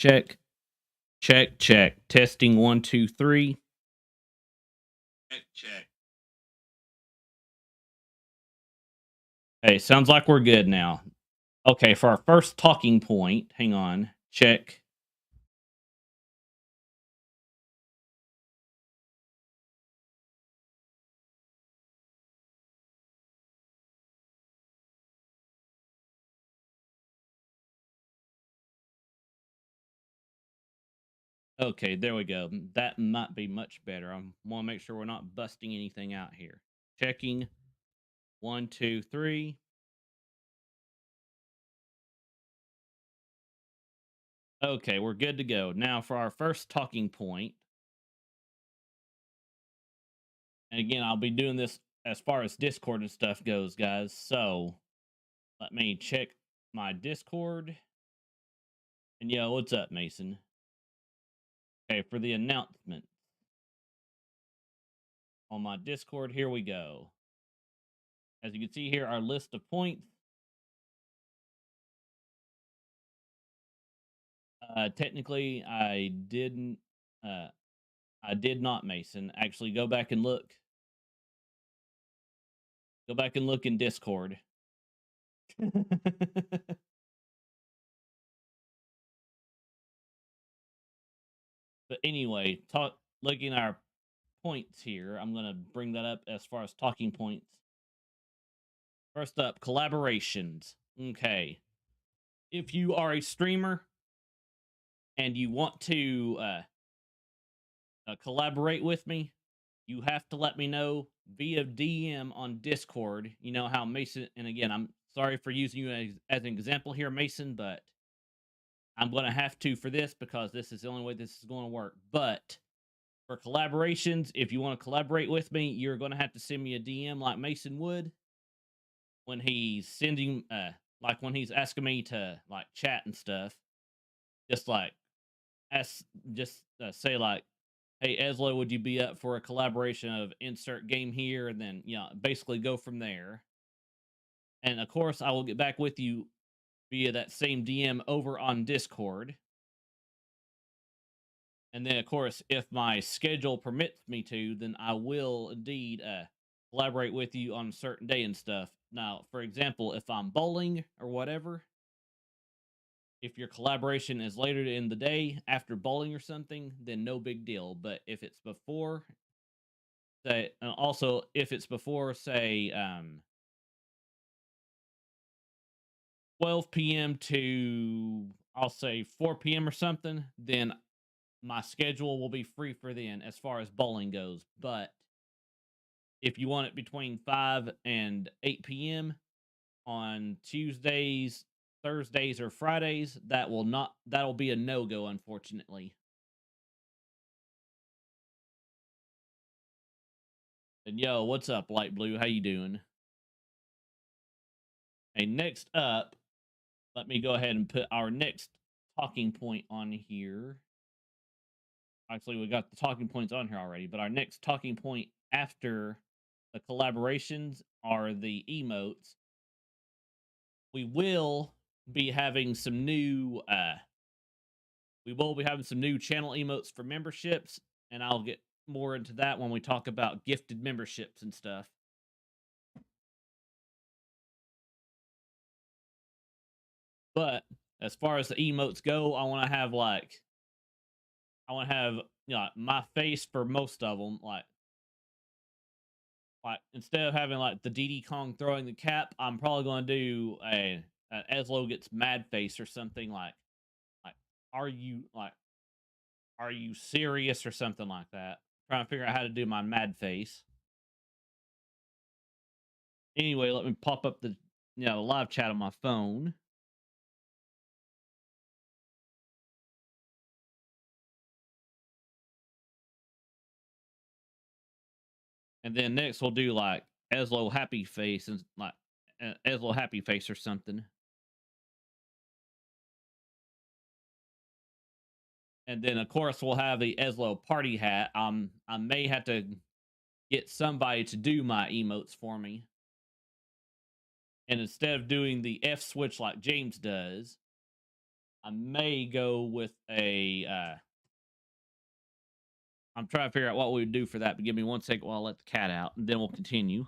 check. Check, check. Testing 1, 2, 3. Check, check. Hey, sounds like we're good now. Okay, for our first talking point, hang on. Check. Okay, there we go. That might be much better. I want to make sure we're not busting anything out here. Checking. 1, 2, 3. Okay, we're good to go. Now for our first talking point. And again, I'll be doing this as far as Discord and stuff goes, guys. So let me check my Discord. And yo, what's up, Mason? Okay, for the announcement on my Discord, here we go. As you can see here, our list of points. Technically, I didn't. I did not, Mason. Actually, go back and look. Go back and look in Discord. But anyway, looking at our points here. I'm gonna bring that up as far as talking points. First up, collaborations. Okay, if you are a streamer and you want to collaborate with me, you have to let me know via DM on Discord. You know how Mason, and again, I'm sorry for using you as an example here, Mason, but I'm going to have to for this because this is the only way this is going to work. But for collaborations, if you want to collaborate with me, you're going to have to send me a DM like Mason would when he's sending, like when he's asking me to like chat and stuff. Just like say like, hey, Ezlo, would you be up for a collaboration of insert game here? And then, basically go from there. And of course, I will get back with you via that same DM over on Discord. And then, of course, if my schedule permits me to, then I will indeed collaborate with you on a certain day and stuff. Now, for example, if I'm bowling or whatever, if your collaboration is later in the day after bowling or something, then no big deal. But if it's before, say, also if it's before, say, 12 p.m. to, I'll say 4 p.m. or something, then my schedule will be free for then as far as bowling goes. But if you want it between 5 and 8 p.m. on Tuesdays, Thursdays, or Fridays, that'll be a no-go, unfortunately. And yo, what's up, Light Blue? How you doing? Hey, next up, let me go ahead and put our next talking point on here. Actually, we got the talking points on here already, but our next talking point after the collaborations are the emotes. We will be having some new channel emotes for memberships, and I'll get more into that when we talk about gifted memberships and stuff. But as far as the emotes go, I want to have my face for most of them. Like instead of having like the Diddy Kong throwing the cap, I'm probably going to do a Ezlo gets mad face or something like are you serious or something like that. Trying to figure out how to do my mad face. Anyway, let me pop up the live chat on my phone. And then next we'll do like Ezlo happy face and like Ezlo happy face or something. And then of course we'll have the Ezlo party hat. I may have to get somebody to do my emotes for me. And instead of doing the F switch like James does, I may go with a. I'm trying to figure out what we would do for that, but give me 1 second while I let the cat out, and then we'll continue.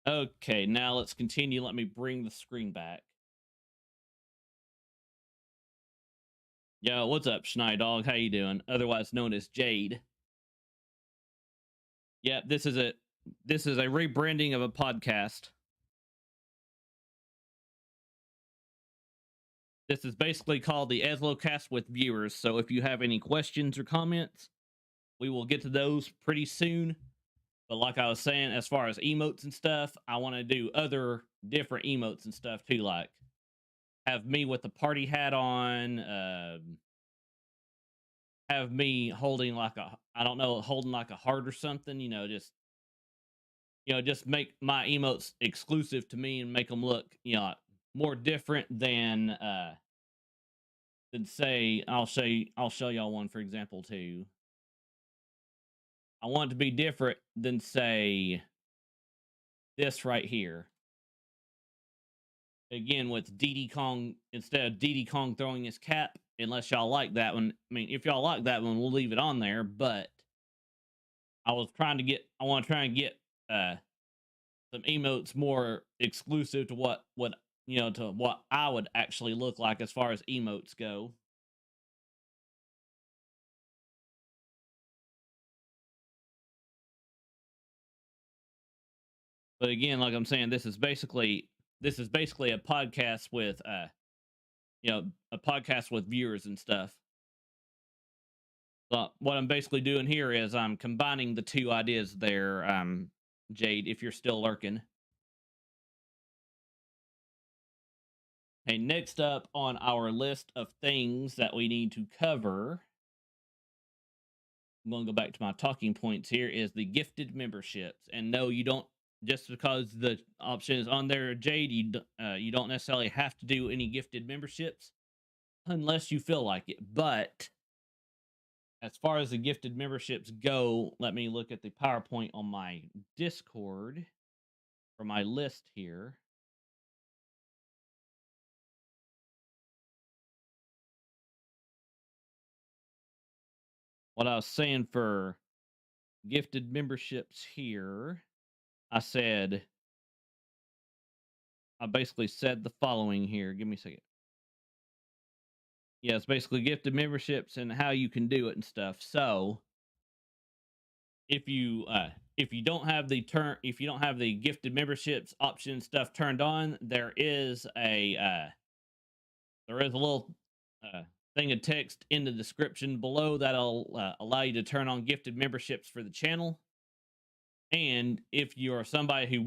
Okay, now let's continue. Let me bring the screen back. Yo, what's up, Schneidog? How you doing? Otherwise known as Jade. Yeah, this is a rebranding of a podcast. This is basically called the EZLOCAST with viewers. So if you have any questions or comments, we will get to those pretty soon. But like I was saying, as far as emotes and stuff, I want to do other different emotes and stuff too. Like have me with the party hat on, have me holding like a, I don't know, holding like a heart or something. Just make my emotes exclusive to me and make them look, more different than say I'll show y'all one for example too. I want it to be different than say this right here. Again, with Diddy Kong, instead of Diddy Kong throwing his cap, unless y'all like that one. I mean, if y'all like that one, we'll leave it on there. But I want to try and get some emotes more exclusive to what I would actually look like as far as emotes go. But again, like I'm saying, this is basically a podcast with a podcast with viewers and stuff. So what I'm basically doing here is I'm combining the two ideas there, Jade, if you're still lurking. Hey, next up on our list of things that we need to cover, I'm going to go back to my talking points here, is the gifted memberships. And no, you don't, just because the option is on there, Jade, you don't necessarily have to do any gifted memberships unless you feel like it. But as far as the gifted memberships go, let me look at the PowerPoint on my Discord for my list here. What I was saying for gifted memberships here, I basically said the following here. Give me a second. Yeah, it's basically gifted memberships and how you can do it and stuff. So if you don't have the gifted memberships option stuff turned on, there is a little uh, thing of text in the description below that'll allow you to turn on gifted memberships for the channel. And if you're somebody who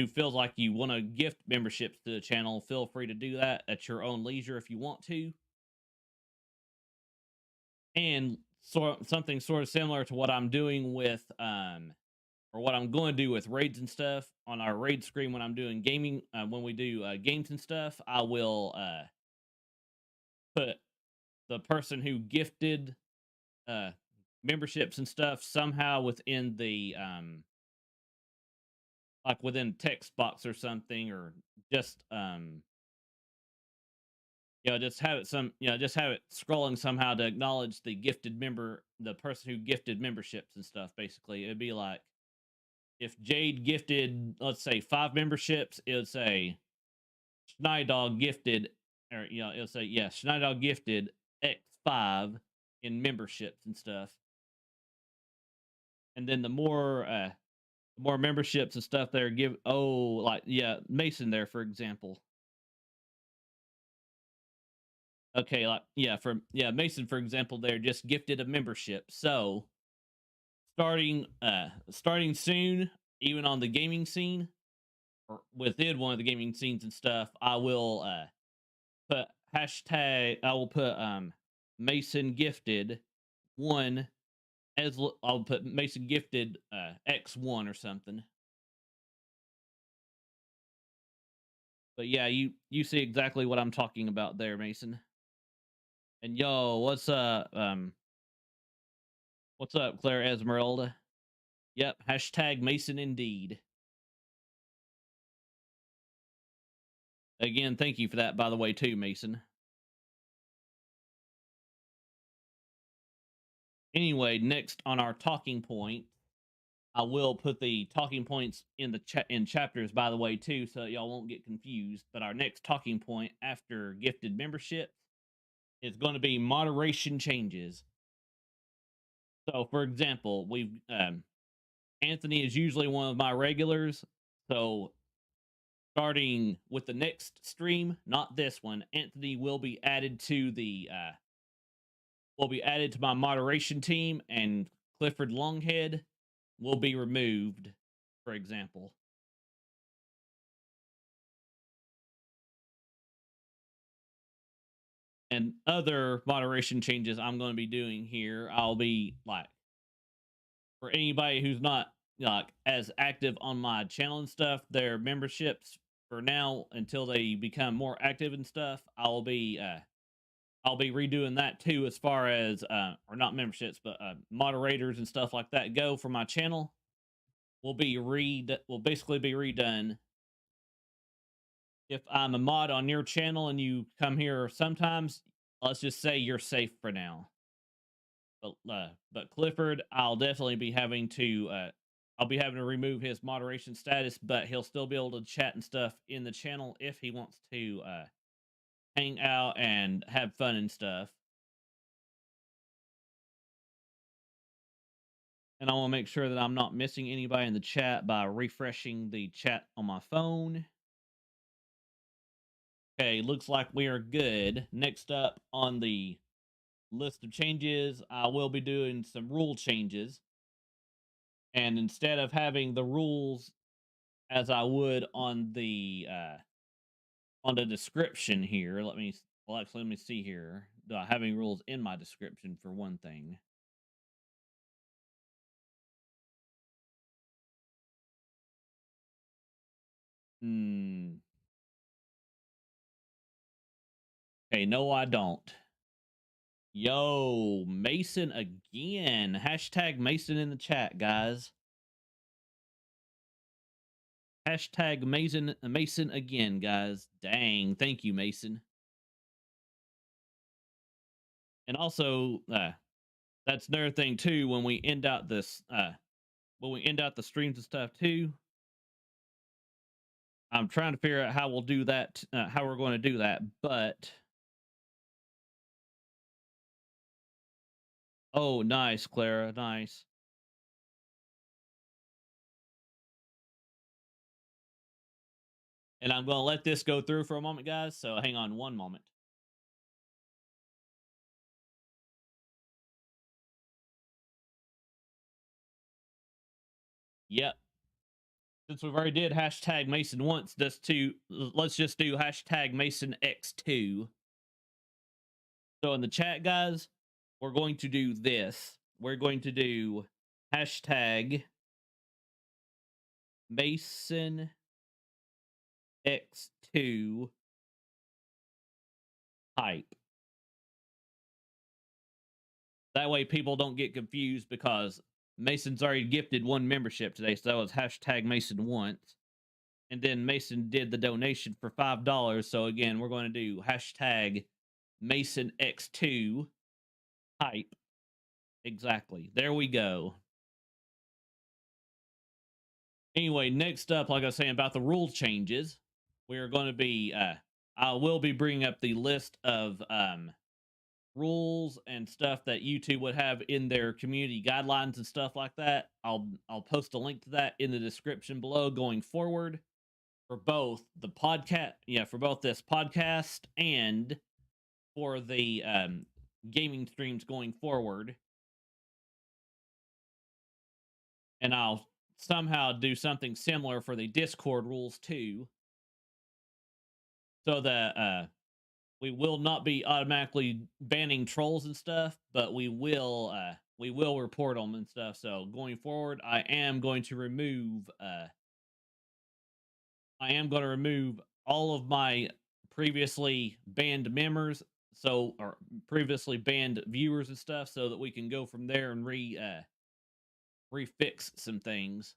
feels like you want to gift memberships to the channel, feel free to do that at your own leisure if you want to. And something sort of similar to what I'm doing with or what I'm going to do with raids and stuff on our raid screen when I'm doing gaming, when we do games and stuff, I will put the person who gifted memberships and stuff somehow within the like within text box or something, or just just have it scrolling somehow to acknowledge the person who gifted memberships and stuff. Basically, it'd be like if Jade gifted, let's say, 5 memberships, it would say Schneidog gifted, or it'll say, yeah, Schneidog gifted X5 in memberships and stuff. And then the more memberships and stuff there give, like, yeah, Mason there, for example. Okay, like, Mason, for example, there just gifted a membership. So starting soon, even on the gaming scene, or within one of the gaming scenes and stuff, I will put hashtag. I will put Mason Gifted one as I'll put Mason Gifted X1 or something. But yeah, you see exactly what I'm talking about there, Mason. And yo, what's up, Claire Esmeralda? Yep, hashtag Mason indeed. Again, thank you for that, by the way, too, Mason. Anyway, next on our talking point, I will put the talking points in the in chapters, by the way, too, so y'all won't get confused. But our next talking point after gifted membership is going to be moderation changes. So, for example, we've Anthony is usually one of my regulars, so starting with the next stream, not this one, Anthony will be added to the my moderation team, and Clifford Longhead will be removed, for example. And other moderation changes I'm going to be doing here, I'll be like, for anybody who's not like as active on my channel and stuff, their memberships for now until they become more active and stuff, I'll be redoing that too, as far as or not memberships, but moderators and stuff like that go for my channel. Will basically be redone. If I'm a mod on your channel and you come here sometimes, let's just say you're safe for now. But Clifford, I'll definitely be having to remove his moderation status, but he'll still be able to chat and stuff in the channel if he wants to hang out and have fun and stuff. And I want to make sure that I'm not missing anybody in the chat by refreshing the chat on my phone. Okay, looks like we are good. Next up on the list of changes, I will be doing some rule changes. And instead of having the rules as I would on the description here, let me see here. Having rules in my description for one thing. Okay, no, I don't. Yo, Mason again. Hashtag Mason in the chat, guys. Hashtag Mason again, guys. Dang, thank you, Mason. And also, that's another thing too. When we end out this, the streams and stuff too, I'm trying to figure out how we'll do that. How we're going to do that, but oh, nice, Clara, nice. And I'm going to let this go through for a moment, guys. So hang on one moment. Yep. Since we've already did hashtag Mason once, let's just do hashtag Mason X2. So in the chat, guys, we're going to do this. We're going to do hashtag Mason X2 hype. That way people don't get confused, because Mason's already gifted one membership today, so that was hashtag Mason once. And then Mason did the donation for $5. So again, we're going to do hashtag Mason X2 hype. Exactly. There we go. Anyway, next up, like I was saying about the rule changes, we are going to be I will be bringing up the list of rules and stuff that YouTube would have in their community guidelines and stuff like that. I'll post a link to that in the description below going forward for both the podcast, for both this podcast and for the gaming streams going forward. And I'll somehow do something similar for the Discord rules too, so that we will not be automatically banning trolls and stuff, but we will report them and stuff. So going forward, I am going to remove all of my previously banned members, or previously banned viewers and stuff, so that we can go from there and refix some things.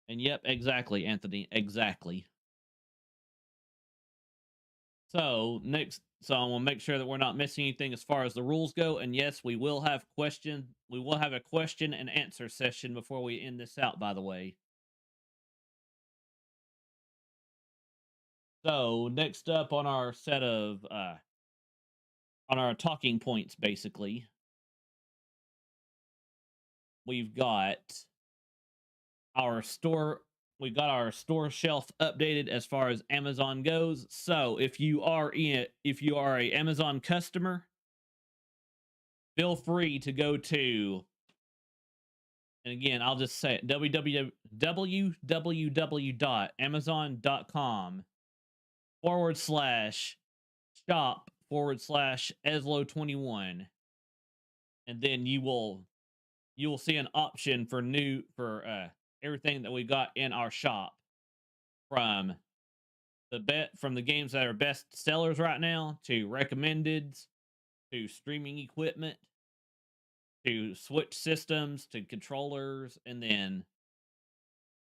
And yep, exactly, Anthony, exactly. So I want to make sure that we're not missing anything as far as the rules go. And yes, we will have a question and answer session before we end this out, by the way. So next up on our set of on our talking points, basically, we've got our store we've got our store shelf updated as far as Amazon goes. So if you are a Amazon customer, feel free to go to, and again, I'll just say it, www.amazon.com/shop/EZLO21. And then you will see an option for everything that we got in our shop, from from the games that are best sellers right now, to recommendeds, to streaming equipment, to Switch systems, to controllers, and then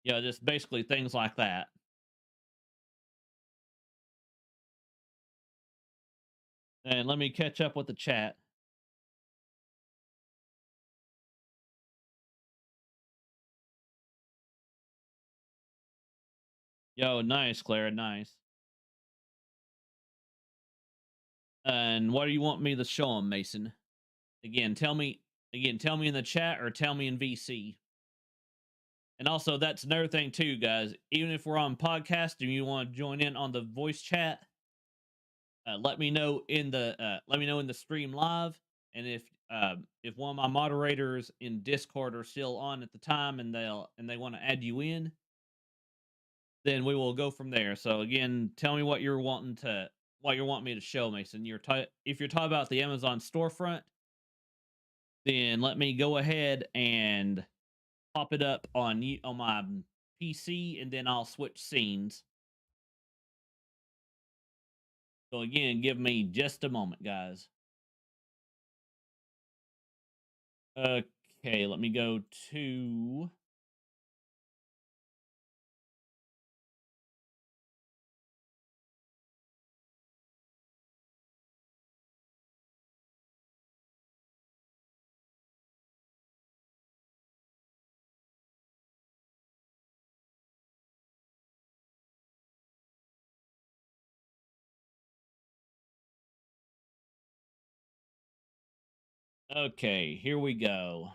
just basically things like that. And let me catch up with the chat. Yo, nice, Clara, nice. And what do you want me to show them, Mason? Again, tell me in the chat, or tell me in VC. And also, that's another thing too, guys. Even if we're on podcast and you want to join in on the voice chat, let me know in the stream live. And if one of my moderators in Discord are still on at the time, and they want to add you in, then we will go from there. So again, tell me what you're wanting me to show, Mason. If you're talking about the Amazon storefront, then let me go ahead and pop it up on my PC, and then I'll switch scenes. So again, give me just a moment, guys. Okay, let me go to... Okay, here we go.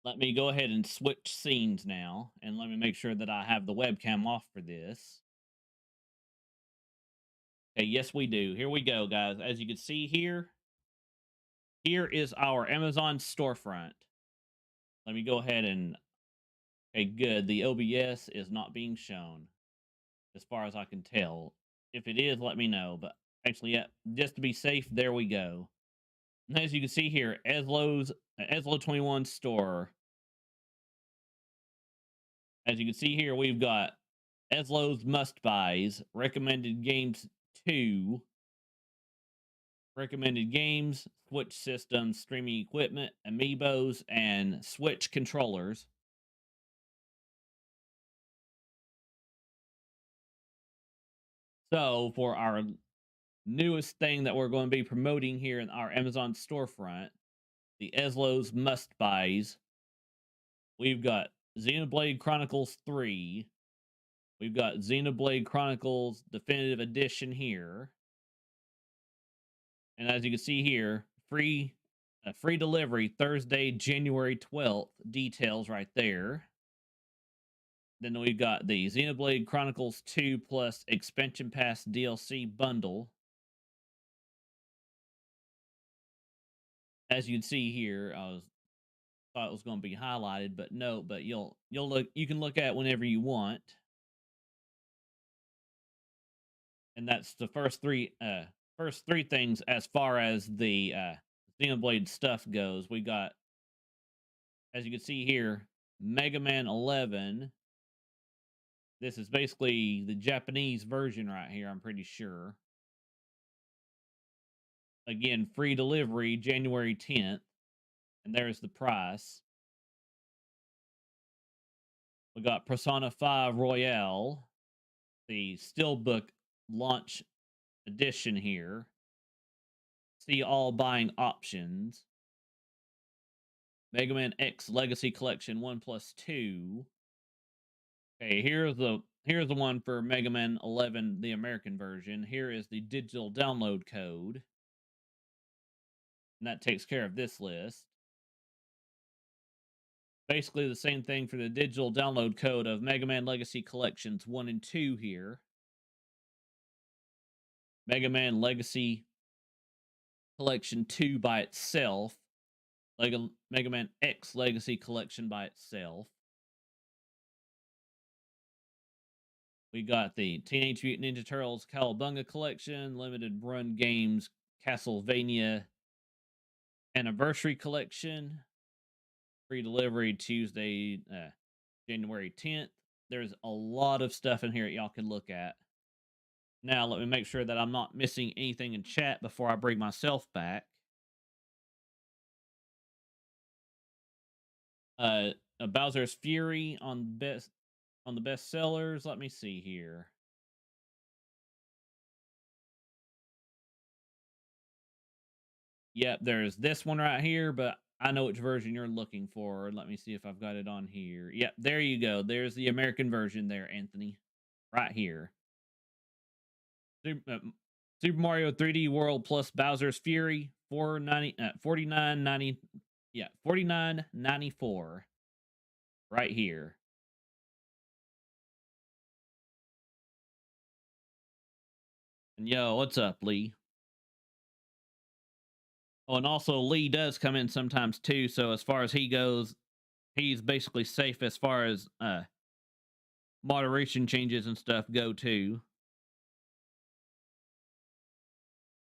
Let me go ahead and switch scenes now, and let me make sure that I have the webcam off for this. Okay, yes, we do. Here we go, guys. As you can see here is our Amazon storefront. Let me go ahead and... Okay, good. The OBS is not being shown, as far as I can tell. If it is, let me know. But actually, yeah, just to be safe, there we go. And as you can see here, EZLO21 store. As you can see here, we've got EZLO's must buys, recommended games 2, recommended games, Switch systems, streaming equipment, amiibos, and Switch controllers. So for our newest thing that we're going to be promoting here in our Amazon storefront, the EZLO's must buys, we've got Xenoblade Chronicles 3. We've got Xenoblade Chronicles Definitive Edition here. And as you can see here, free delivery Thursday, January 12th. Details right there. Then we've got the Xenoblade Chronicles 2 plus Expansion Pass DLC bundle. as you can see here, thought it was going to be highlighted, but no. But you can look at it whenever you want, and that's the first three things as far as the Xenoblade stuff goes. We got, as you can see here, Mega Man 11. This is basically the Japanese version right here, I'm pretty sure. Again, free delivery January 10th, and there's the price. We got Persona 5 Royale, the Steelbook launch edition here. See all buying options. Mega Man X Legacy Collection 1+2. Okay, here's the one for Mega Man 11, the American version. Here is the digital download code. And that takes care of this list. Basically the same thing for the digital download code of Mega Man Legacy Collections 1 and 2 here. Mega Man Legacy Collection 2 by itself. Mega Man X Legacy Collection by itself. We got the Teenage Mutant Ninja Turtles Cowabunga Collection, Limited Run Games Castlevania Anniversary Collection. Free delivery Tuesday, January 10th. There's a lot of stuff in here that y'all can look at. Now, let me make sure that I'm not missing anything in chat before I bring myself back. Bowser's Fury on the best sellers. Let me see here. Yep, there's this one right here, but I know which version you're looking for. Let me see if I've got it on here. Yep, there you go. There's the American version there, Anthony. Right here. Super Mario 3D World plus Bowser's Fury, $49.90. Yeah, $49.94. Right here. And yo, what's up, Lee? Oh, and also Lee does come in sometimes too. So as far as he goes, he's basically safe as far as moderation changes and stuff go too.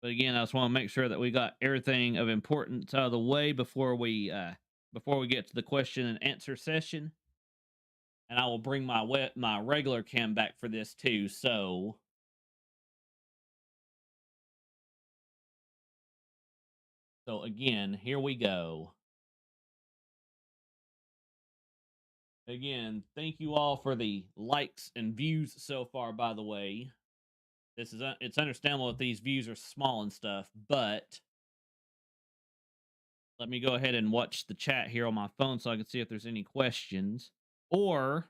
But again, I just want to make sure that we got everything of importance out of the way before we get to the question and answer session. And I will bring my regular cam back for this too. So again, here we go. Again, thank you all for the likes and views so far, by the way. It's understandable that these views are small and stuff, but let me go ahead and watch the chat here on my phone so I can see if there's any questions, or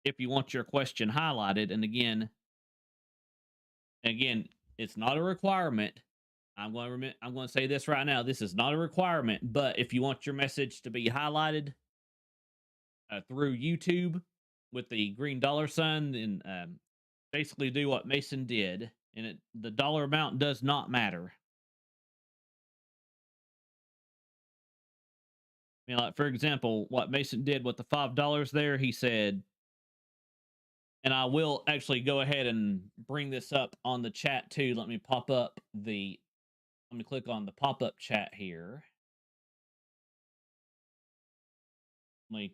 if you want your question highlighted. And again, it's not a requirement. I'm going to say this right now. This is not a requirement, but if you want your message to be highlighted through YouTube with the green dollar sign, then basically do what Mason did, and the dollar amount does not matter. I mean, like, for example, what Mason did with the $5 there, he said, and I will actually go ahead and bring this up on the chat too. Let me click on the pop-up chat here. Let me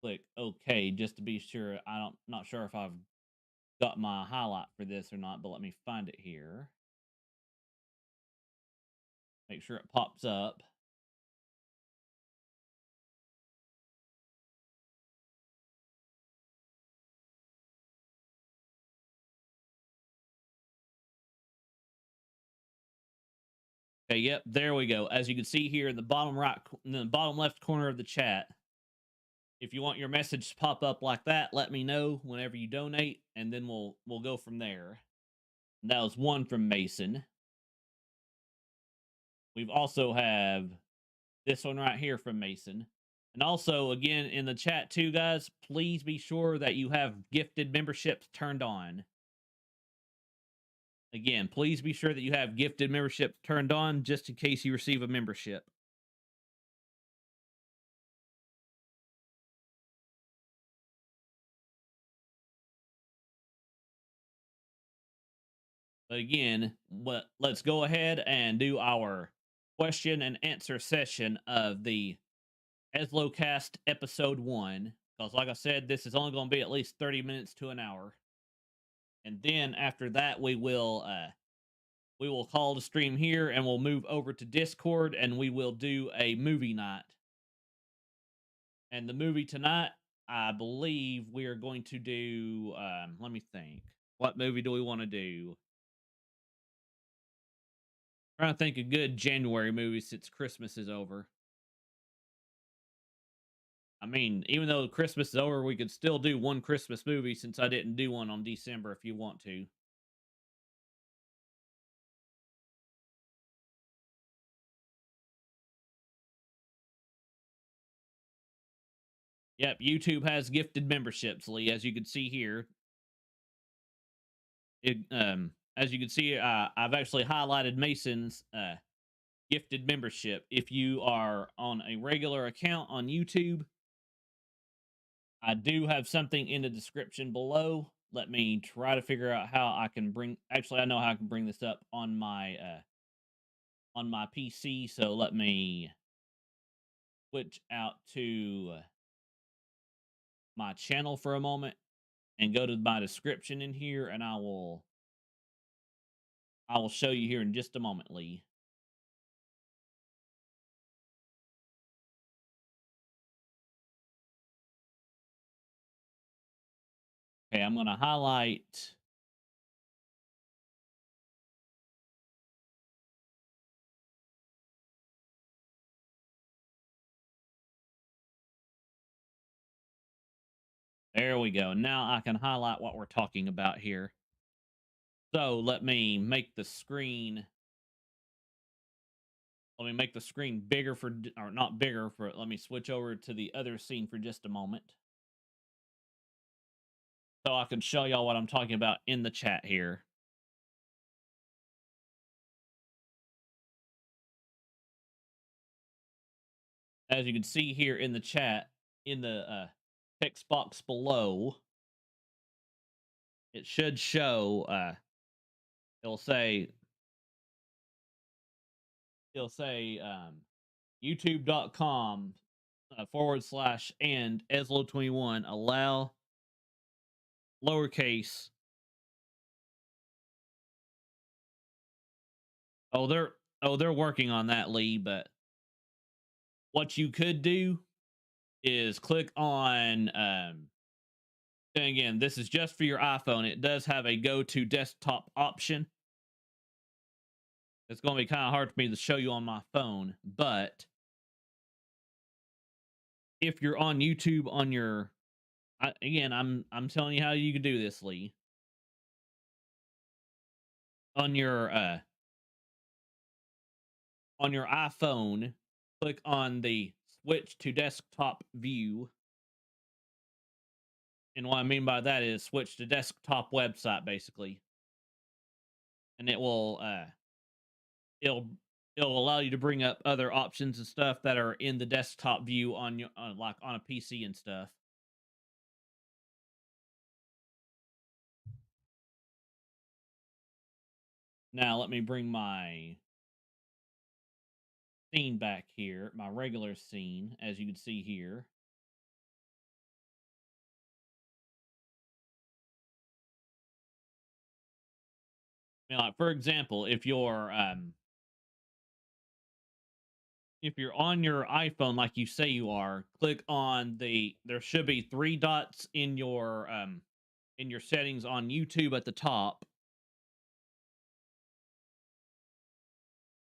click OK just to be sure. Not sure if I've got my highlight for this or not, but let me find it here. Make sure it pops up. Okay, yep, there we go. As you can see here in the bottom left corner of the chat, if you want your message to pop up like that, let me know whenever you donate, and then we'll go from there. And that was one from Mason. We've also have this one right here from Mason. And also, again, in the chat too, guys, please be sure that you have gifted memberships turned on. Again, please be sure that you have gifted memberships turned on just in case you receive a membership. But again, let's go ahead and do our question and answer session of the EZLOCAST episode 1. Because, like I said, this is only going to be at least 30 minutes to an hour. And then after that, we will call the stream here and we'll move over to Discord and we will do a movie night. And the movie tonight, I believe we are going to do, let me think. What movie do we want to do? I'm trying to think a good January movie since Christmas is over. I mean, even though Christmas is over, we could still do one Christmas movie since I didn't do one on December if you want to. Yep, YouTube has gifted memberships, Lee, as you can see here. As you can see, I've actually highlighted Mason's gifted membership. If you are on a regular account on YouTube, I do have something in the description below. Let me try to figure out how I can bring. Actually, I know how I can bring this up on my PC. So let me switch out to my channel for a moment and go to my description in here, and I will show you here in just a moment, Lee. Okay, I'm going to highlight. There we go. Now I can highlight what we're talking about here. So let me make the screen. Let me make the screen bigger for, or not bigger for. Let me switch over to the other scene for just a moment, so I can show y'all what I'm talking about in the chat here. As you can see here in the chat, in the text box below, it should show. It'll say youtube.com / and EZLO21 allow lowercase. They're working on that, Lee. But what you could do is click on. And again, this is just for your iPhone. It does have a go to desktop option. It's going to be kind of hard for me to show you on my phone, but if you're on YouTube on your, again, I'm telling you how you can do this, Lee. On your iPhone, click on the switch to desktop view. And what I mean by that is switch to desktop website, basically. And it will it'll allow you to bring up other options and stuff that are in the desktop view on your like on a PC and stuff. Now let me bring my scene back here, my regular scene, as you can see here. I mean, like for example, if you're on your iPhone like you say you are, click on there should be 3 dots in your settings on YouTube at the top.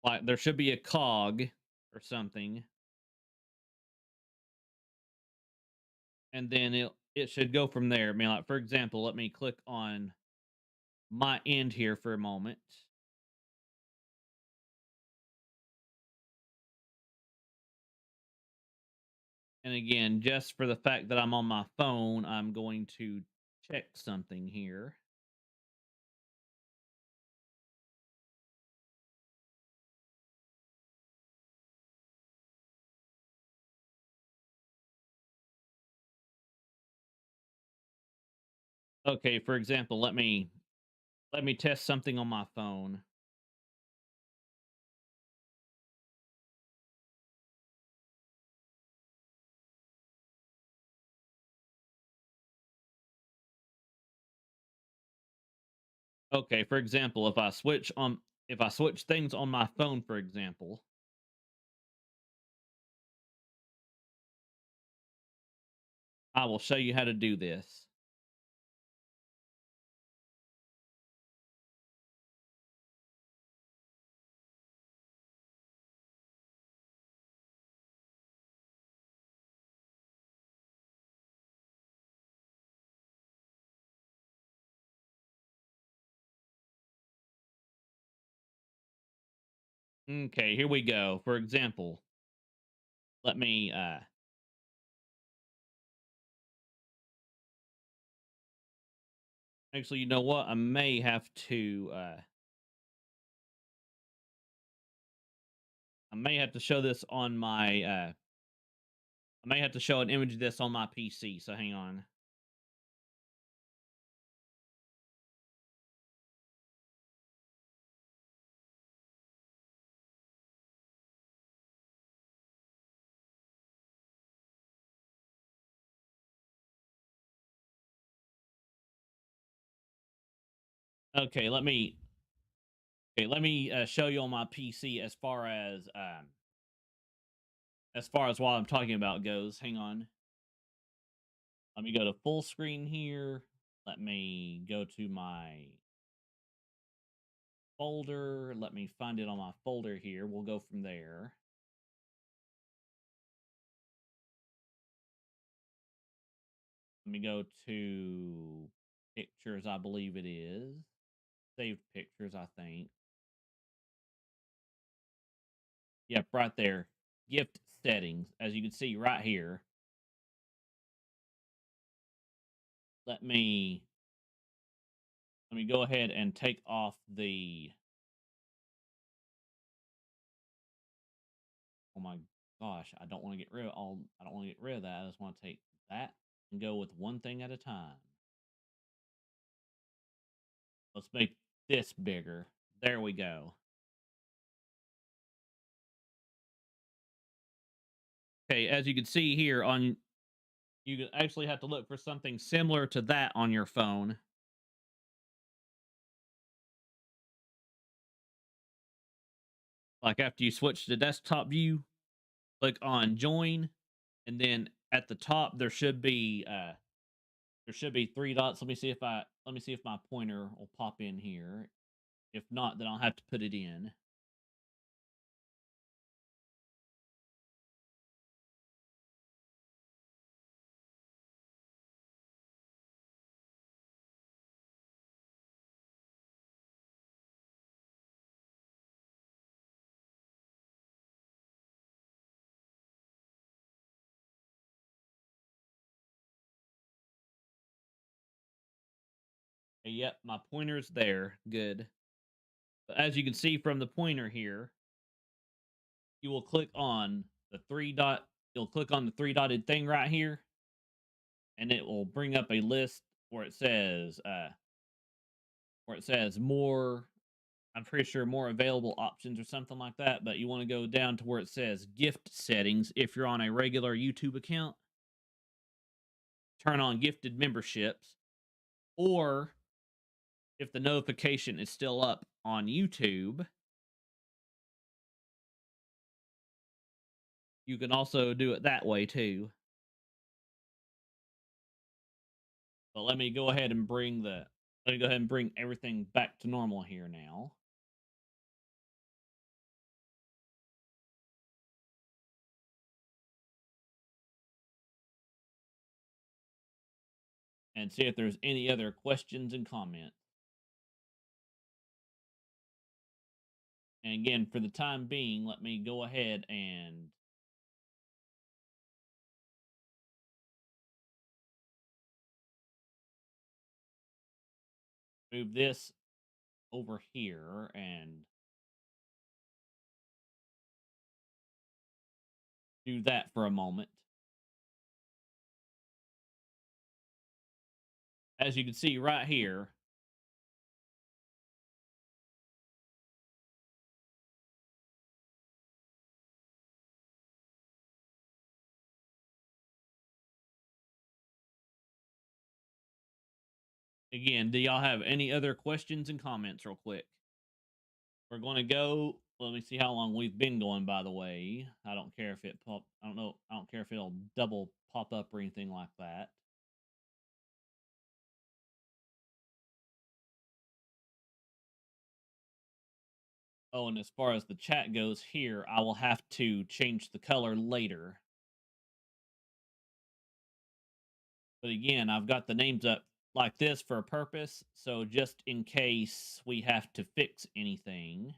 Like there should be a cog or something. And then it should go from there. I mean, like for example, let me click on my end here for a moment. And again, just for the fact that I'm on my phone, I'm going to check something here. Okay, for example, let me Let me test something on my phone. Okay, for example, if I switch things on my phone, for example, I will show you how to do this. Okay, here we go. For example, let me actually, you know what? I may have to show this on my I may have to show an image of this on my PC, so hang on. Okay, let me show you on my PC as far as what I'm talking about goes. Hang on. Let me go to full screen here. Let me go to my folder. Let me find it on my folder here. We'll go from there. Let me go to pictures, I believe it is. Saved pictures, I think. Yep, right there. Gift settings, as you can see right here. Let me go ahead and take off the oh my gosh, I don't want to get rid of that. I just want to take that and go with one thing at a time. Let's make this bigger. There we go. Okay, as you can see here on you can actually have to look for something similar to that on your phone. Like after you switch to desktop view, click on join, and then at the top there should be three dots. Let me see if my pointer will pop in here. If not, then I'll have to put it in. Yep, my pointer's there. Good. But as you can see from the pointer here, you will click on the three dot. You'll click on the three dotted thing right here, and it will bring up a list where it says more. I'm pretty sure more available options or something like that. But you want to go down to where it says gift settings if you're on a regular YouTube account. Turn on gifted memberships, or if the notification is still up on YouTube, you can also do it that way too. But let me go ahead and bring everything back to normal here now. And see if there's any other questions and comments. And again, for the time being, let me go ahead and move this over here and do that for a moment. As you can see right here, Again, do y'all have any other questions and comments real quick? We're going to go. Let me see how long we've been going, by the way. I don't care if it pop. I don't know. I don't care if it'll double pop up or anything like that. Oh, and as far as the chat goes here, I will have to change the color later. But again, I've got the names up like this for a purpose. So just in case we have to fix anything.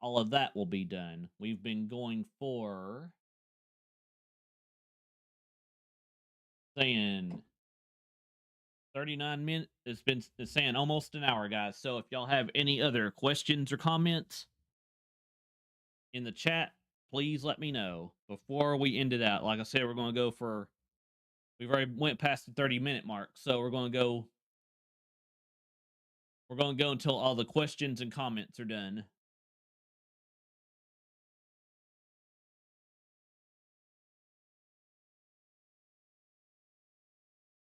All of that will be done. We've been going for saying 39 minutes. It's saying almost an hour, guys. So if y'all have any other questions or comments in the chat, please let me know before we end it out. Like I said, we're going to go for, we've already went past the 30-minute mark. So we're going to go until all the questions and comments are done.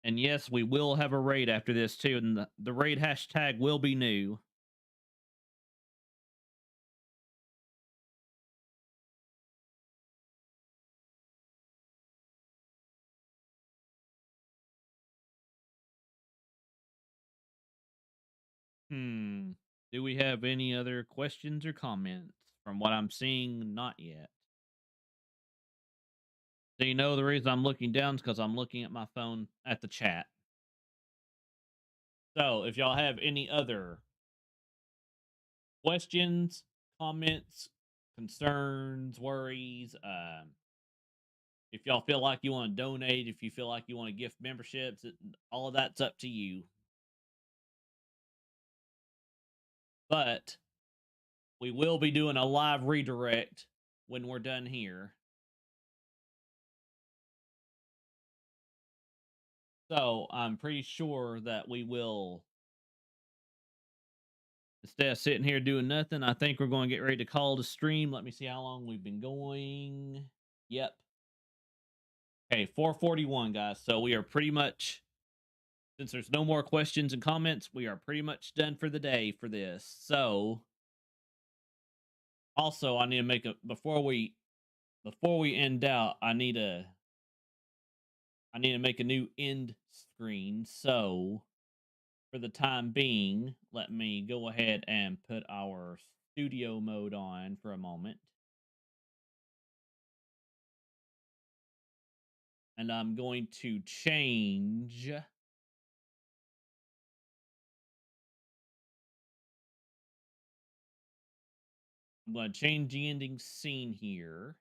And yes, we will have a raid after this too. And the raid hashtag will be new. Do we have any other questions or comments? From what I'm seeing, not yet. So you know the reason I'm looking down is because I'm looking at my phone at the chat. So if y'all have any other questions, comments, concerns, worries, if y'all feel like you want to donate, if you feel like you want to gift memberships, all of that's up to you. But we will be doing a live redirect when we're done here. So I'm pretty sure that we will, instead of sitting here doing nothing, I think we're going to get ready to call the stream. Let me see how long we've been going. Yep. Okay, 4:41, guys. So we are pretty much, since there's no more questions and comments, we are pretty much done for the day for this. So also I need to make a before we end out, I need to make a new end screen. So for the time being, let me go ahead and put our studio mode on for a moment. And I'm going to change. I'm going to change the ending scene here.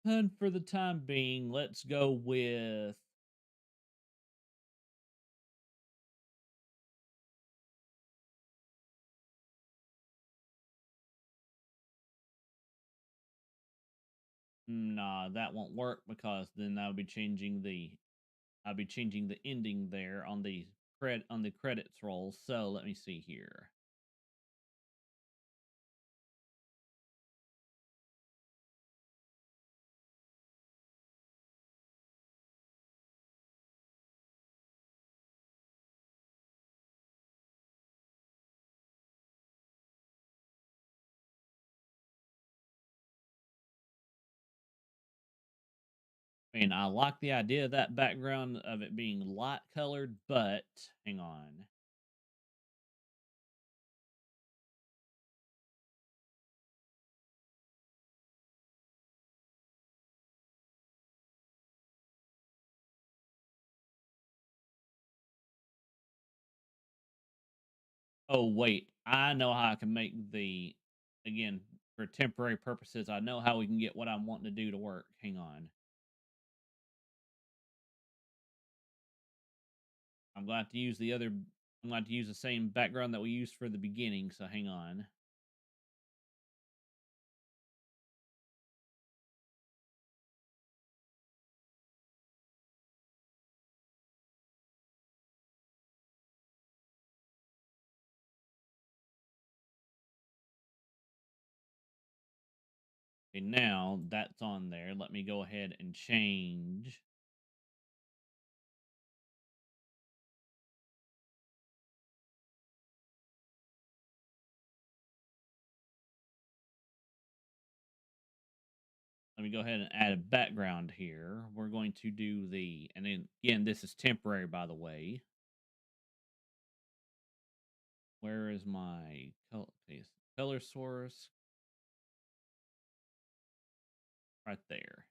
And for the time being, let's go with nah, that won't work because then I'll be changing the ending there on the credits roll. So let me see here. I mean, I like the idea of that background of it being light colored, but hang on. Oh, wait. I know how I can make the, again, for temporary purposes, I know how we can get what I'm wanting to do to work. Hang on. I'm going to have to use the other I'm going to use the same background that we used for the beginning, so hang on. Okay, now that's on there. Let me go ahead and change. Let me go ahead and add a background here. We're going to do the, and then again, this is temporary, by the way. Where is my color source? Right there.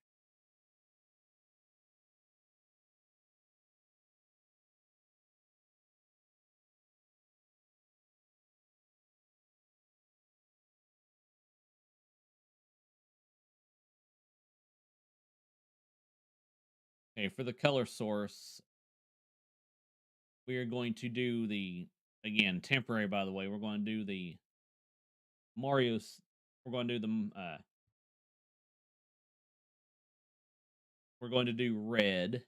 Okay, for the color source, we are going to do the, again, temporary, by the way. We're going to do the Mario's, we're going to do we're going to do red.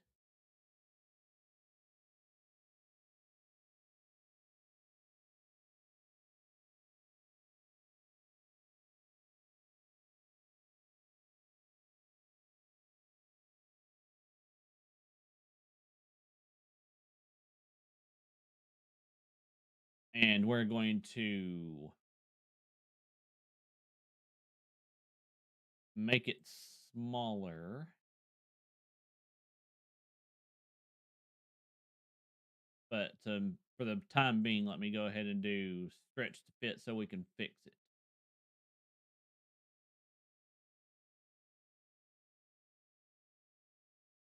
And we're going to make it smaller. But for the time being, let me go ahead and do stretch to fit so we can fix it.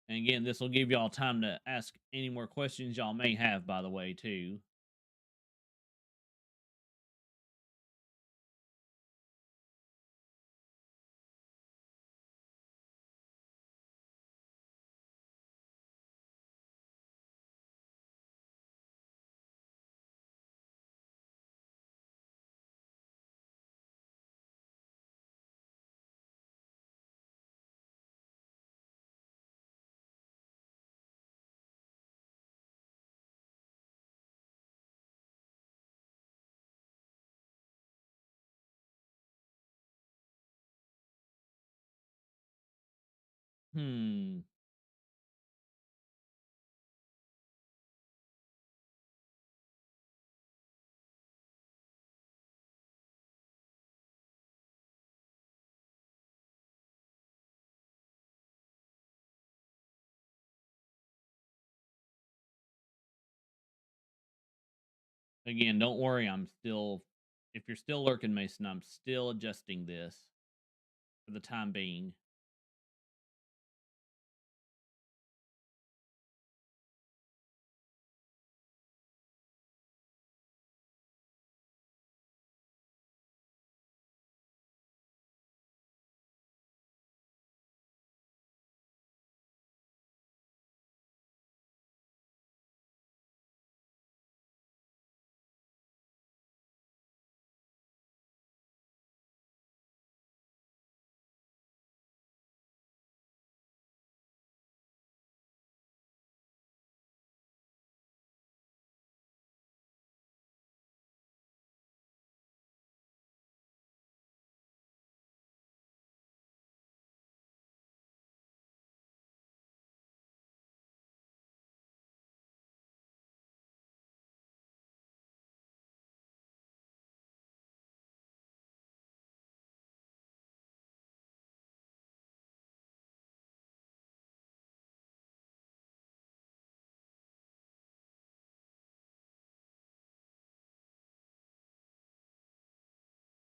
And again, this will give y'all time to ask any more questions y'all may have, by the way, too. Hmm. Again, don't worry. If you're still lurking, Mason, I'm still adjusting this for the time being.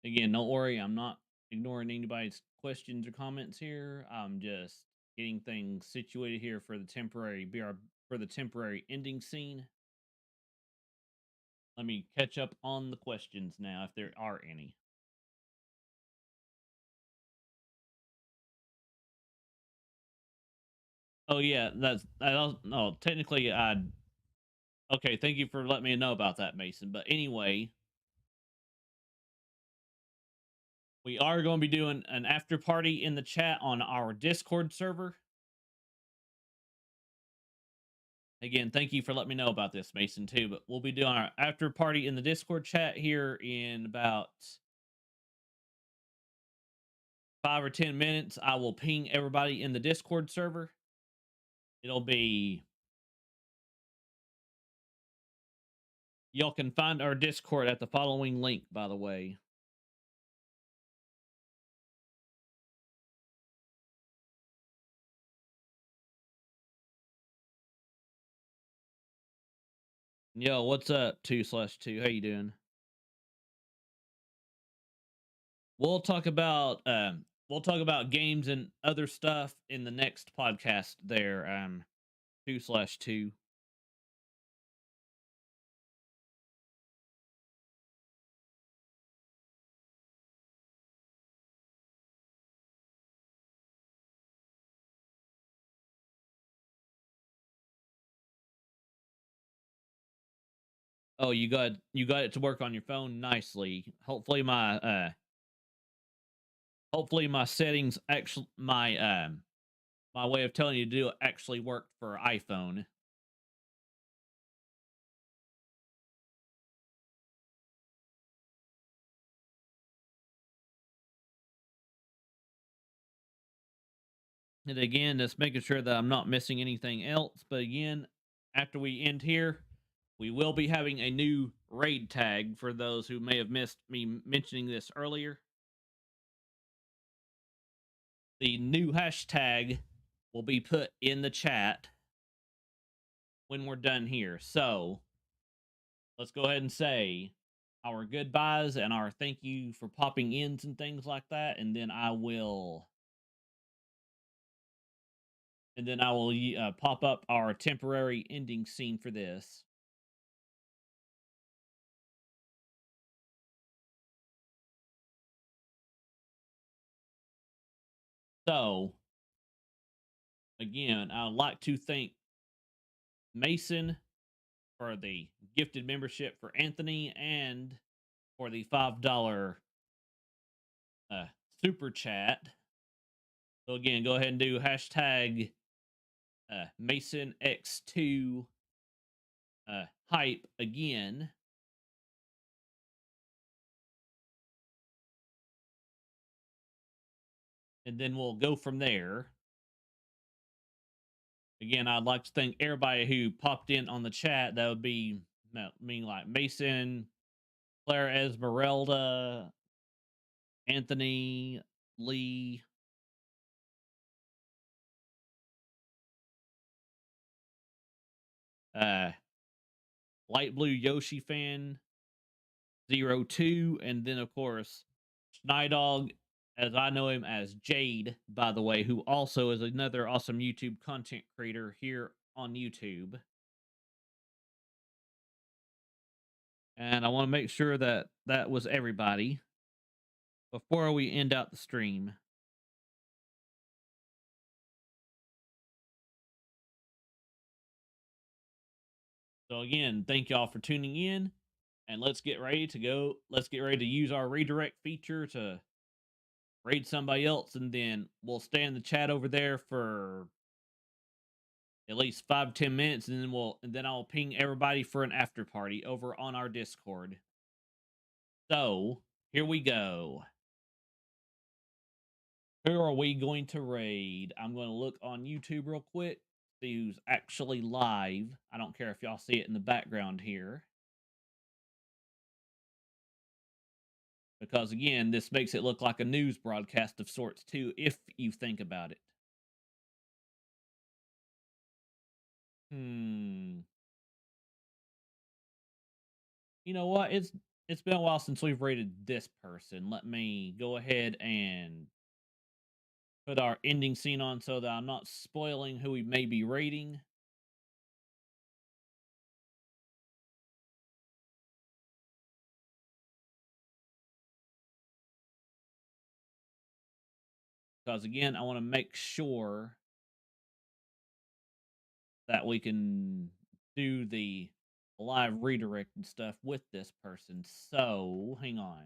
Again, don't worry. I'm not ignoring anybody's questions or comments here. I'm just getting things situated here for the temporary for the temporary ending scene. Let me catch up on the questions now, if there are any. Oh yeah, no. Technically, Okay, thank you for letting me know about that, Mason. But anyway, we are going to be doing an after party in the chat on our Discord server. Again, thank you for letting me know about this, Mason, too. But we'll be doing our after party in the Discord chat here in about 5 or 10 minutes. I will ping everybody in the Discord server. It'll be, y'all can find our Discord at the following link, by the way. Yo, what's up, 2/2? How you doing? We'll talk about games and other stuff in the next podcast there, 2/2. Oh, you got it to work on your phone nicely. Hopefully my settings actually my way of telling you to do it actually worked for iPhone. And again, just making sure that I'm not missing anything else. But again, after we end here, we will be having a new raid tag for those who may have missed me mentioning this earlier. The new hashtag will be put in the chat when we're done here. So let's go ahead and say our goodbyes and our thank you for popping ins and things like that. And then I will pop up our temporary ending scene for this. So, again, I'd like to thank Mason for the gifted membership for Anthony and for the $5 uh, super chat. So, again, go ahead and do hashtag MasonX2 hype again. And then we'll go from there. Again, I'd like to thank everybody who popped in on the chat. That would be like Mason, Claire Esmeralda, Anthony, Lee, Light Blue Yoshi fan 02, and then of course Snydog, as I know him as Jade, by the way, who also is another awesome YouTube content creator here on YouTube. And I want to make sure that that was everybody before we end out the stream. So again, thank y'all for tuning in, and let's get ready to go. Let's get ready to use our redirect feature to raid somebody else, and then we'll stay in the chat over there for at least 5 to 10 minutes, and then I'll ping everybody for an after party over on our Discord. So here we go. Who are we going to raid? I'm going to look on YouTube real quick, see who's actually live. I don't care if y'all see it in the background here, because again, this makes it look like a news broadcast of sorts too, if you think about it. You know what? It's been a while since we've rated this person. Let me go ahead and put our ending scene on so that I'm not spoiling who we may be rating. Because again, I want to make sure that we can do the live redirect and stuff with this person. So hang on.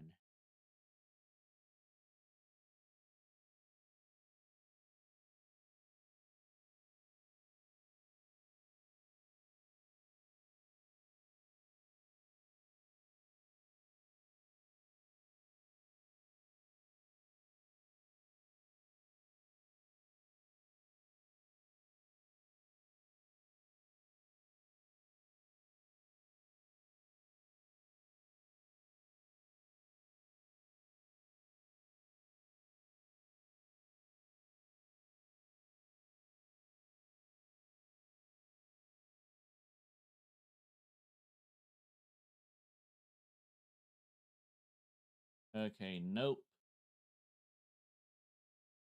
Okay, nope.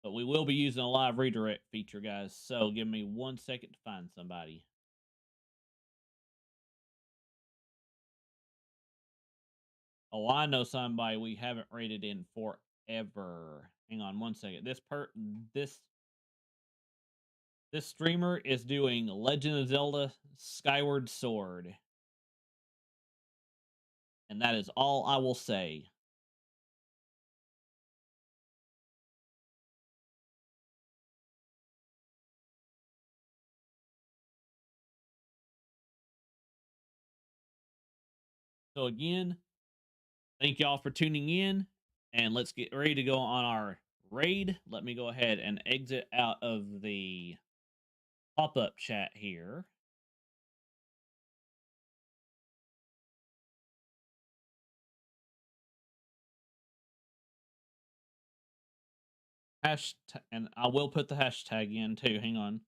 But we will be using a live redirect feature, guys. So give me 1 second to find somebody. Oh, I know somebody we haven't rated in forever. Hang on 1 second. This this streamer is doing Legend of Zelda Skyward Sword. And that is all I will say. So again, thank y'all for tuning in, and let's get ready to go on our raid. Let me go ahead and exit out of the pop-up chat here. Hashtag, and I will put the hashtag in too. Hang on.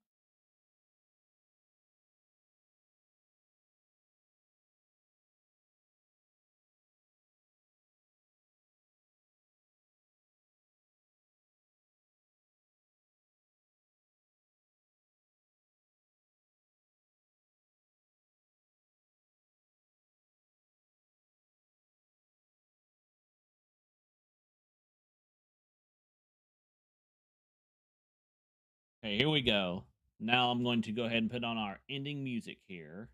Okay, here we go. Now I'm going to go ahead and put on our ending music here.